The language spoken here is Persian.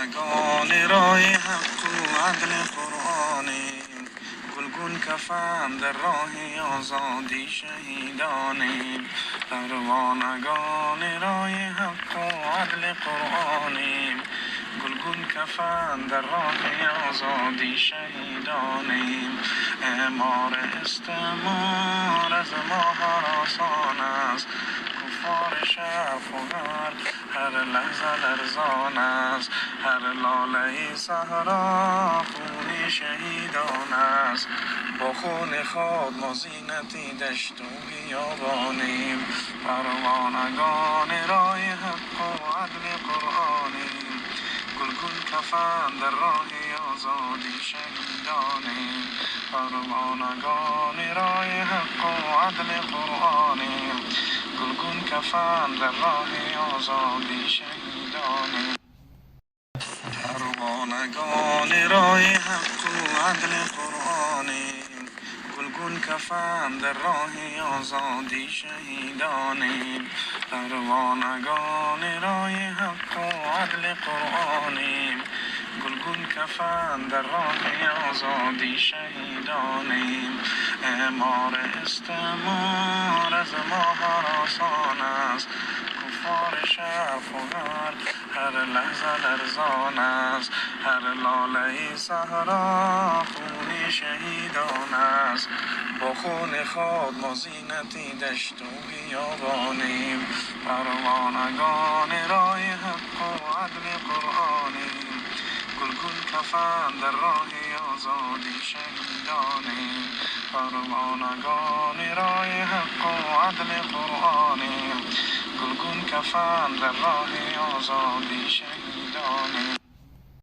پروانگان راه حق و عدل قرآنیم، گلگون کفن در راه آزادی شهیدانیم. پروانگان راه حق و عدل قرآنیم، گلگون کفن در راه آزادی شهیدانیم. اعمار استعمار از ما هراسان است، کفار شرق و غرب هر لحظه لرزان است. هر لاله صحرا خون شهیدان است، با خون خود ما زینت دشت و بیابانیم. پروانگان راه حق و عدل قرآنیم، گلگون کفن در راه آزادی شهیدانیم. پروانگان راه حق و عدل قرآنیم، گلگون کفن در راه آزادی شهیدانیم. پروانگان راه حق و عدل قرآنیم، گلگون کفن در راه آزادی شهیدانیم. پروانگان راه حق و عدل قرآنیم، گلگون کفن در راه آزادی شهیدانیم. اعمار استعمار از ما هراسان است، کفار شرق و غرب هر لحظه لرزان است. هر لاله صحرا خون شهیدان است، با خون خود ما زینت دشت و بیابانیم. پروانگان راه حق و عدل قرآنیم، گلگون کفن در راه آزادی شهیدانیم. پروانگان راه حق و عدل قرآنیم، گلگون کفن در راه آزادی شهیدانیم.